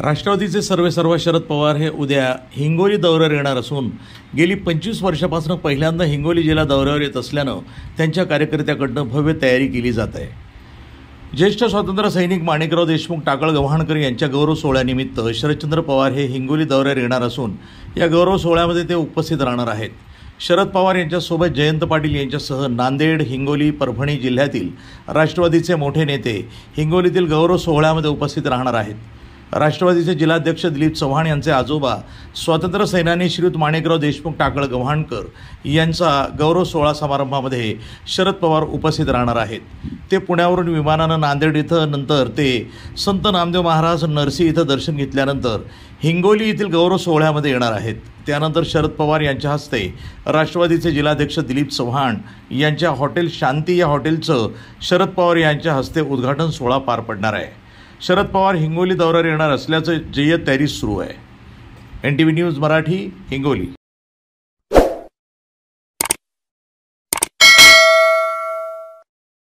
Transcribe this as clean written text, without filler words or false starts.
राष्ट्रवादीचे सर्वेसर्वा शरद पवार हे उद्या हिंगोली दौऱ्यावर येणार असून गेली 25 वर्षापासून पहिल्यांदा हिंगोली जिल्हा दौऱ्यावर येत असल्यानं त्यांच्या कार्यकर्त्याकडून भव्य तयारी केली जात आहे। ज्येष्ठ स्वातंत्र्य सैनिक माणिकराव देशमुख टाकळ गव्हाणकर यांच्या गौरव सोहळ्यानिमित्त शरदचंद्र पवार हे हिंगोली दौऱ्यावर येणार असून या गौरव सोहळ्यामध्ये ते उपस्थित राहणार आहेत। शरद पवार यांच्यासोबत जयंत पाटील यांच्यासह नांदेड, हिंगोली, परभणी जिल्ह्यातील राष्ट्रवादीचे मोठे नेते हिंगोलीतील गौरव सोहळ्यामध्ये उपस्थित राहणार आहेत। राष्ट्रवादीचे जिल्हाध्यक्ष दिलीप चव्हाण यांचे आजोबा स्वातंत्र्य सेनानी श्रीयुत माणिकराव देशमुख टाकळ गव्हाणकर यांचा गौरव सोहळा समारंभामध्ये शरद पवार उपस्थित राहणार आहेत। ते पुण्यावरून विमानानं नांदेड इथं, नंतर ते संत नामदेव महाराज नरसी इथं दर्शन घेतल्यानंतर हिंगोली येथील गौरव सोहळ्यामध्ये येणार आहेत। त्यानंतर शरद पवार यांच्या हस्ते राष्ट्रवादीचे जिल्हाध्यक्ष दिलीप चव्हाण यांच्या हॉटेल शांती या हॉटेलचं शरद पवार यांच्या हस्ते उद्घाटन सोहळा पार पडणार आहे। शरद पवार हिंगोली दौऱ्यावर येणार असल्याचं जय्यत तयारी सुरू आहे। NTV news Marathi, Hingoli.